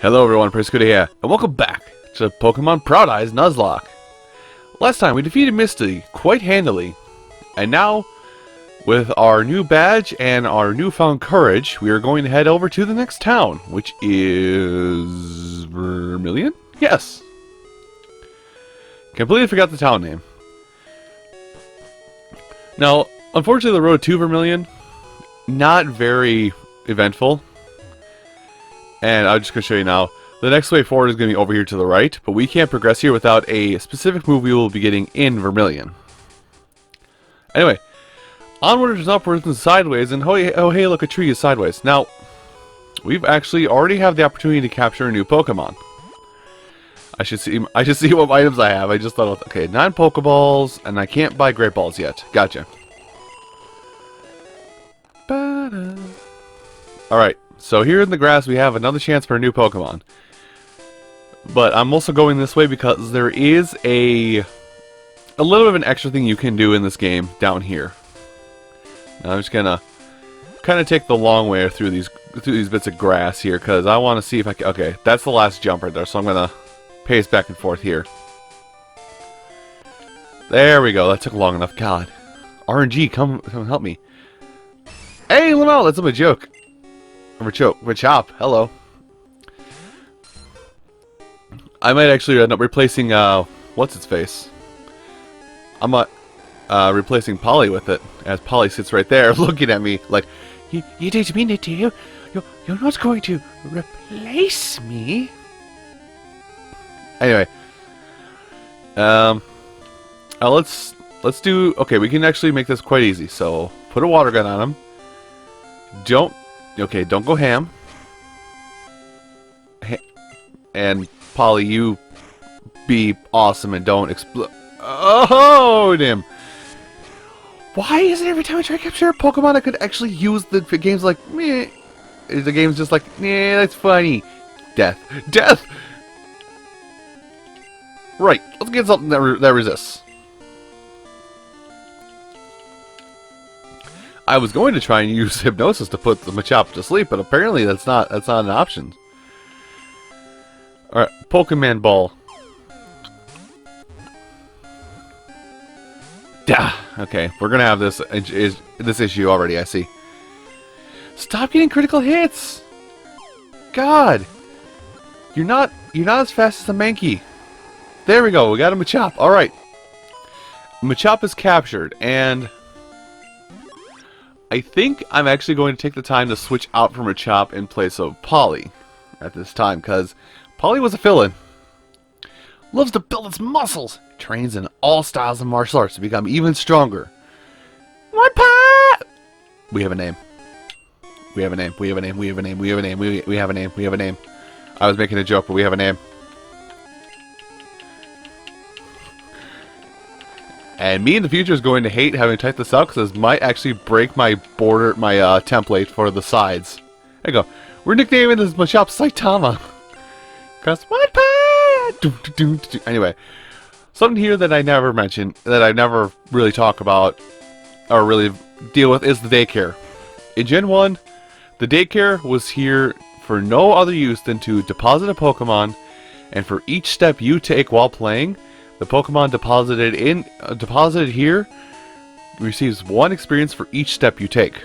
Hello everyone, Perilous here, and welcome back to Pokemon Proud Eyes Nuzlocke. Last time we defeated Misty quite handily, and now, with our new badge and our newfound courage, we are going to head over to the next town, which is... Vermilion? Yes! Completely forgot the town name. Now, unfortunately the road to Vermilion, not very eventful. And I'm just going to show you now. The next way forward is going to be over here to the right, but we can't progress here without a specific move we will be getting in Vermilion. Anyway, onwards and upwards and sideways, and oh hey, look, a tree is sideways. Now, we've actually already have the opportunity to capture a new Pokemon. I should see what items I have. I just thought, okay, 9 Pokeballs, and I can't buy Great Balls yet. Gotcha. Alright. So here in the grass we have another chance for a new Pokemon. But I'm also going this way because there is a little bit of an extra thing you can do in this game down here. Now I'm just gonna kind of take the long way through these bits of grass here because I want to see if I can. Okay, that's the last jump right there, so I'm gonna pace back and forth here. There we go. That took long enough. God, RNG, come help me. Hey, Lamel, that's a joke. Chop, hello. I might actually end up replacing, what's its face? I'm replacing Polly with it, as Polly sits right there looking at me like, you didn't mean it, do you? You're not going to replace me? Anyway. Let's do, okay, we can actually make this quite easy, so put a water gun on him. Don't go ham. And Polly, you be awesome and don't explode. Oh, damn. Why is it every time I try to capture a Pokemon I could actually use the game's like, meh. The game's just like, nah, that's funny. Death. Death! Right, let's get something that resists. I was going to try and use hypnosis to put the Machop to sleep, but apparently that's not an option. All right, Pokemon Ball. Okay, we're gonna have this issue already. I see. Stop getting critical hits. God, you're not as fast as the Mankey. There we go. We got a Machop. All right, Machop is captured, and I think I'm actually going to take the time to switch out from Machop in place of Polly at this time, because Polly was a fill-in. Loves to build its muscles. Trains in all styles of martial arts to become even stronger. My pet! We have a name. We have a name. We have a name. We have a name. We have a name. We have a name. We have a name. I was making a joke, but we have a name. And me in the future is going to hate having typed this out because this might actually break my template for the sides. There you go. We're nicknaming this Machop Saitama. Cause my pet. Anyway, something here that I never mentioned, that I never really talk about or really deal with, is the daycare. In Gen 1, the daycare was here for no other use than to deposit a Pokemon, and for each step you take while playing, the Pokemon deposited here receives 1 experience for each step you take.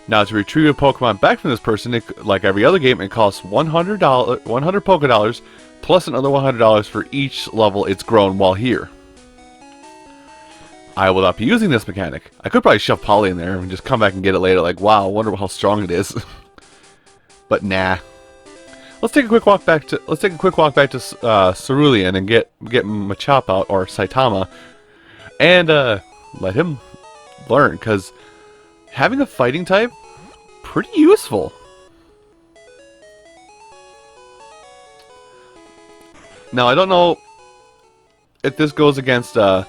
Now, to retrieve a Pokemon back from this person, like every other game, it costs $100 Pokedollars plus another $100 for each level it's grown while here. I will not be using this mechanic. I could probably shove Polly in there and just come back and get it later. Like, wow, I wonder how strong it is. But nah. Let's take a quick walk back to Cerulean and get Machop out, or Saitama, and let him learn, because having a fighting type, pretty useful. Now I don't know if this goes against I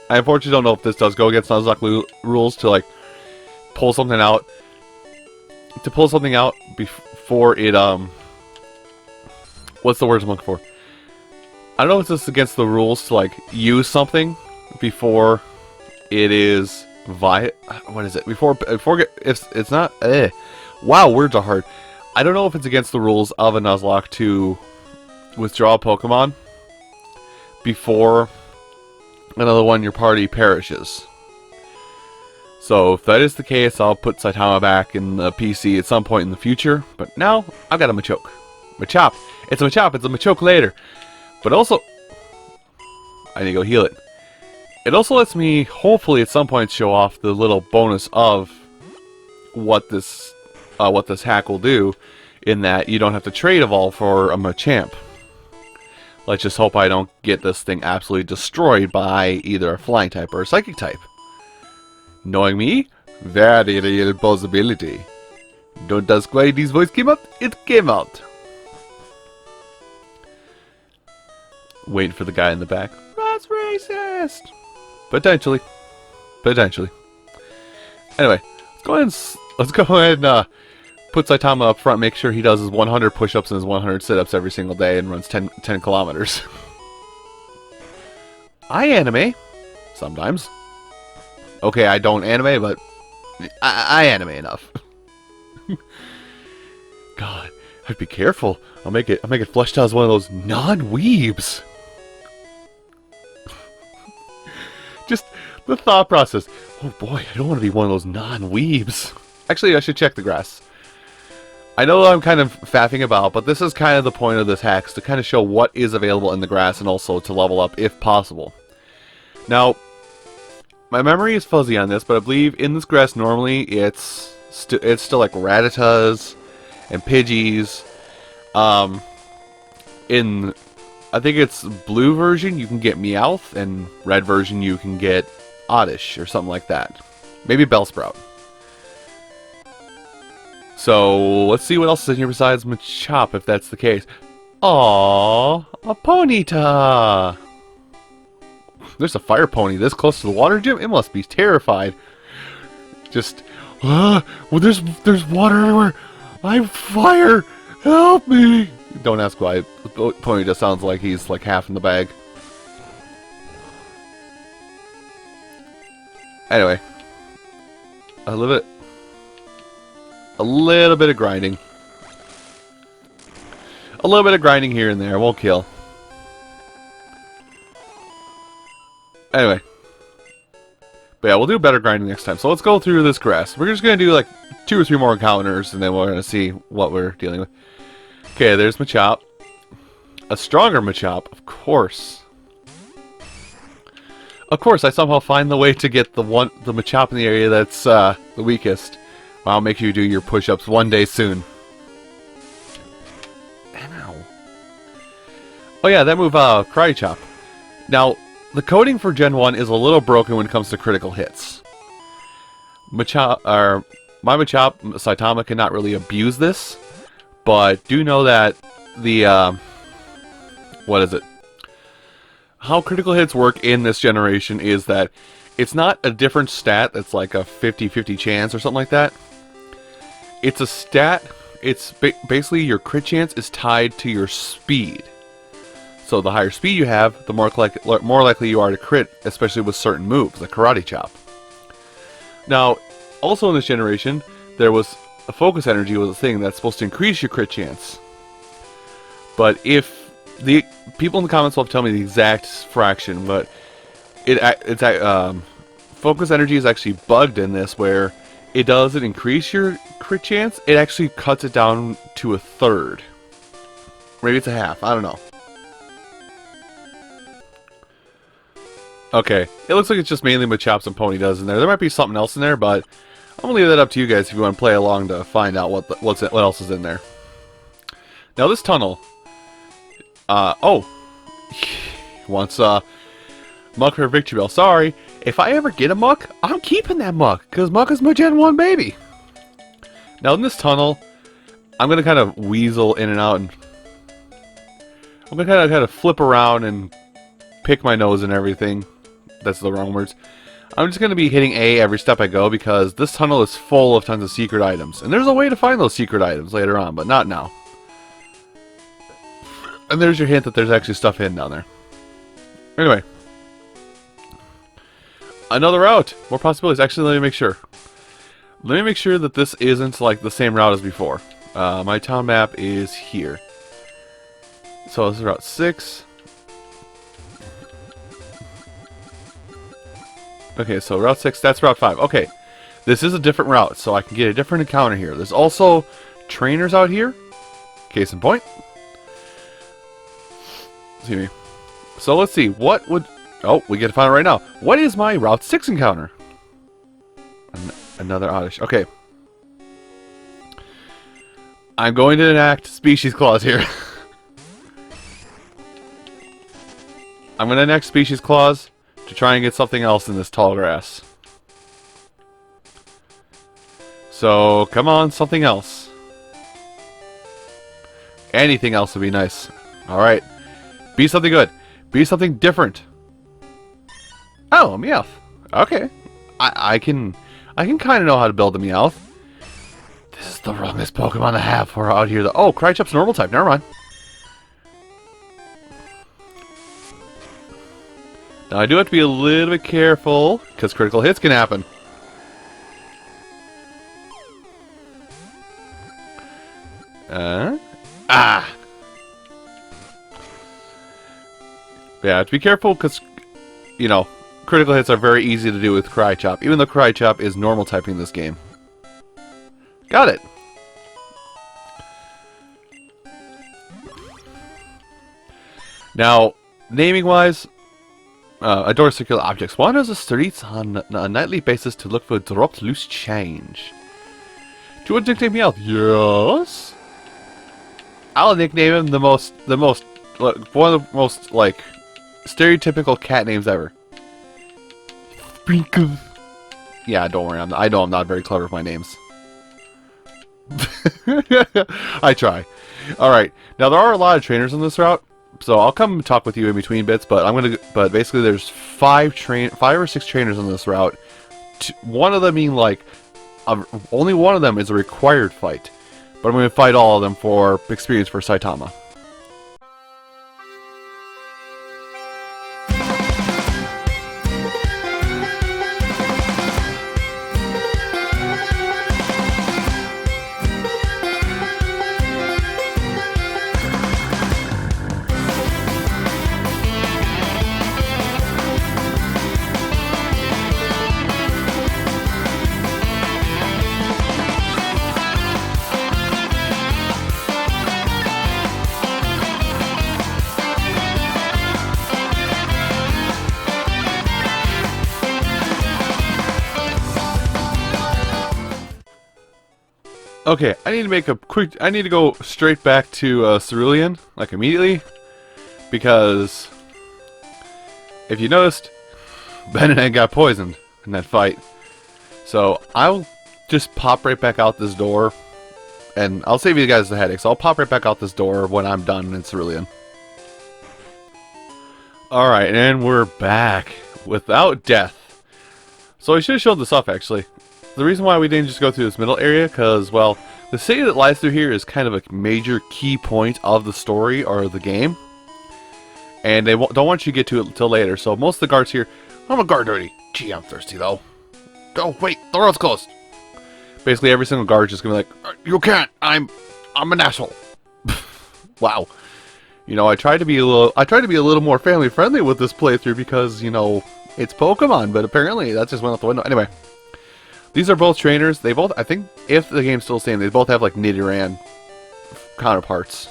unfortunately don't know if this does go against Nuzlocke rules to like pull something out before it what's the word I'm looking for? I don't know if this is against the rules to like use something before it is what is it? Before if it's not wow, words are hard. I don't know if it's against the rules of a Nuzlocke to withdraw a Pokemon before another one in your party perishes. So if that is the case, I'll put Saitama back in the PC at some point in the future. But now, I've got a Machoke. Machop. It's a Machop. It's a Machoke later. But also, I need to go heal it. It also lets me, hopefully at some point, show off the little bonus of what this hack will do, in that you don't have to trade Evolve for a Machamp. Let's just hope I don't get this thing absolutely destroyed by either a Flying type or a Psychic type. Knowing me, very real possibility. Don't ask why this voice came out, it came out. Waiting for the guy in the back. That's racist! Potentially. Potentially. Anyway, let's go ahead and put Saitama up front, make sure he does his 100 push-ups and his 100 sit-ups every single day and runs 10 kilometers. I anime. Sometimes. Okay, I don't anime, but I anime enough. God, I'd be careful. I'll make it fleshed out as one of those non-weebs. Just the thought process. Oh boy, I don't want to be one of those non-weebs. Actually, I should check the grass. I know I'm kind of faffing about, but this is kind of the point of this hack, is to kind of show what is available in the grass and also to level up if possible. Now, my memory is fuzzy on this, but I believe in this grass normally it's still like Rattatas and Pidgeys. In I think it's blue version you can get Meowth, and red version you can get Oddish or something like that. Maybe Bellsprout. So let's see what else is in here besides Machop, if that's the case. Aww, a Ponyta! There's a fire pony this close to the water gym? It must be terrified. Just, well, there's water everywhere. I'm fire! Help me! Don't ask why. The pony just sounds like he's like half in the bag. Anyway. A little bit of grinding. A little bit of grinding here and there. Won't kill. Anyway. But yeah, we'll do better grinding next time. So let's go through this grass. We're just going to do like 2 or 3 more encounters, and then we're going to see what we're dealing with. Okay, there's Machop. A stronger Machop, of course. Of course, I somehow find the way to get the Machop in the area that's the weakest. I'll make you do your push-ups one day soon. Ow. Oh yeah, that move, Karate Chop. Now, the coding for Gen 1 is a little broken when it comes to critical hits. My Machop, Saitama, cannot really abuse this, but do know that the, what is it? How critical hits work in this generation is that it's not a different stat that's like a 50-50 chance or something like that. It's a stat, it's basically your crit chance is tied to your speed. So the higher speed you have, the more likely you are to crit, especially with certain moves, like Karate Chop. Now, also in this generation, there was a focus energy was a thing that's supposed to increase your crit chance. But if the people in the comments will tell me the exact fraction, but focus energy is actually bugged in this, where it doesn't increase your crit chance, it actually cuts it down to a third. Maybe it's a half, I don't know. Okay, it looks like it's just mainly Machops and Ponytas in there. There might be something else in there, but I'm going to leave that up to you guys if you want to play along to find out what else is in there. Now this tunnel, wants Muck for Victory Bell. Sorry, if I ever get a Muck, I'm keeping that Muck, because Muck is my Gen 1 baby. Now in this tunnel, I'm going to kind of weasel in and out, and I'm going to kind of flip around and pick my nose and everything. That's the wrong words. I'm just going to be hitting A every step I go, because this tunnel is full of tons of secret items. And there's a way to find those secret items later on, but not now. And there's your hint that there's actually stuff hidden down there. Anyway. Another route. More possibilities. Actually, let me make sure. Let me make sure that this isn't like the same route as before. My town map is here. So this is Route 6. Okay, so Route 6, that's Route 5. Okay, this is a different route, so I can get a different encounter here. There's also trainers out here. Case in point. Excuse me. So let's see, what would... Oh, we get to find it right now. What is my Route 6 encounter? Another oddish. Okay. I'm going to enact Species Clause here. I'm going to enact Species Clause to try and get something else in this tall grass. So, come on, something else. Anything else would be nice. Alright. Be something good. Be something different. Oh, a Meowth. Okay. I can kind of know how to build a Meowth. This is the wrongest Pokemon to have for out here. Oh, Crychup's normal type. Never mind. Now, I do have to be a little bit careful, because critical hits can happen. Yeah, I have to be careful, because, you know, critical hits are very easy to do with Crychop, even though Crychop is normal typing this game. Got it! Now, naming-wise... adore circular objects. Wanders the streets on a nightly basis to look for dropped loose change. Do you want to nickname me out? Yes. I'll nickname him one of the most like stereotypical cat names ever. Sprinkle. Yeah, don't worry. I know I'm not very clever with my names. I try. All right. Now there are a lot of trainers on this route. So I'll come and talk with you in between bits, but basically there's 5 or 6 trainers on this route. One of them being like, only one of them is a required fight. But I'm going to fight all of them for experience for Saitama. Okay, I need to go straight back to Cerulean, like immediately, because if you noticed, Ben and Ed got poisoned in that fight. So I'll just pop right back out this door, and I'll save you guys the headache. So I'll pop right back out this door when I'm done in Cerulean. Alright, and we're back without death. So I should have showed this off actually. The reason why we didn't just go through this middle area, because, well, the city that lies through here is kind of a major key point of the story or the game. And they don't want you to get to it until later, so most of the guards here... I'm a guard already. Gee, I'm thirsty, though. Go, wait, the road's closed. Basically, every single guard is just going to be like, you can't, I'm an asshole. Wow. You know, I tried to be a little more family friendly with this playthrough because, you know, it's Pokemon, but apparently that just went out the window. Anyway. These are both trainers. They both, I think, if the game's still the same, they both have like Nidoran counterparts.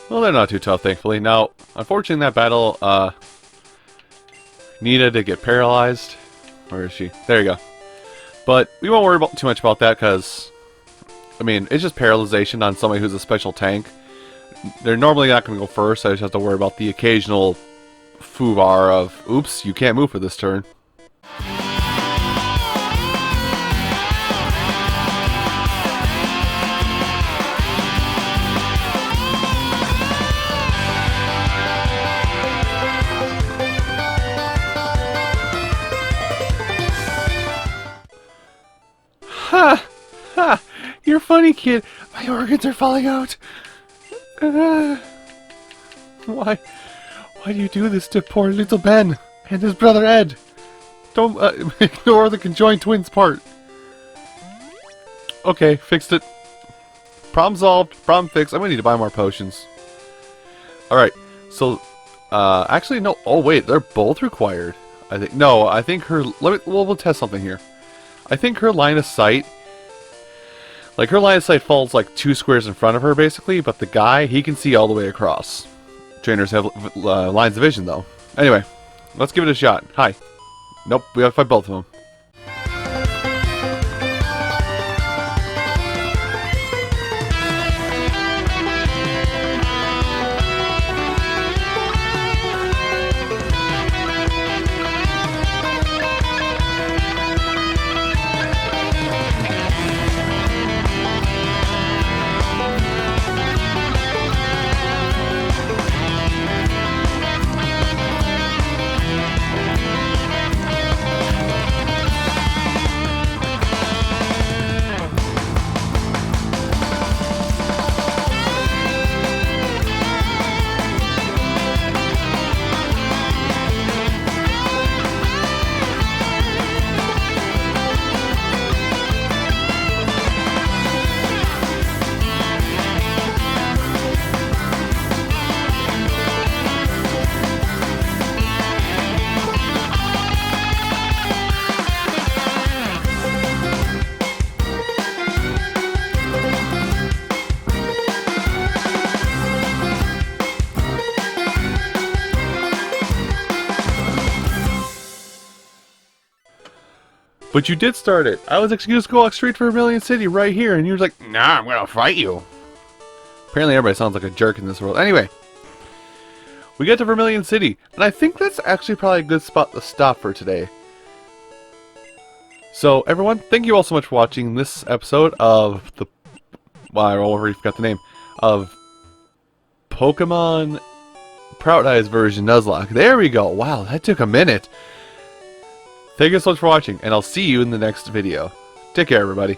Well, they're not too tough, thankfully. Now, unfortunately, in that battle, Nita did get paralyzed. Where is she? There you go. But we won't worry too much about that, because I mean, it's just paralyzation on somebody who's a special tank. They're normally not going to go first, so I just have to worry about the occasional foobar of, oops, you can't move for this turn. Ha! Ha! You're funny, kid. My organs are falling out. Why do you do this to poor little Ben and his brother Ed? Don't ignore the conjoined twins part. Okay, fixed it. Problem solved. Problem fixed. I'm gonna need to buy more potions. Alright, so, actually, no. Oh, wait, they're both required. I think, no, I think her, we'll test something here. I think her line of sight, like her line of sight falls like 2 squares in front of her basically, but the guy, he can see all the way across. Trainers have lines of vision though. Anyway, let's give it a shot. Hi. Nope, we gotta fight both of them. But you did start it. I was actually going to go straight for Vermilion City right here, and you were like, nah, I'm going to fight you. Apparently everybody sounds like a jerk in this world. Anyway, we get to Vermilion City, and I think that's actually probably a good spot to stop for today. So, everyone, thank you all so much for watching this episode of the... Well, I already forgot the name. Of Pokemon Proudized version Nuzlocke. There we go. Wow, that took a minute. Thank you so much for watching, and I'll see you in the next video. Take care, everybody.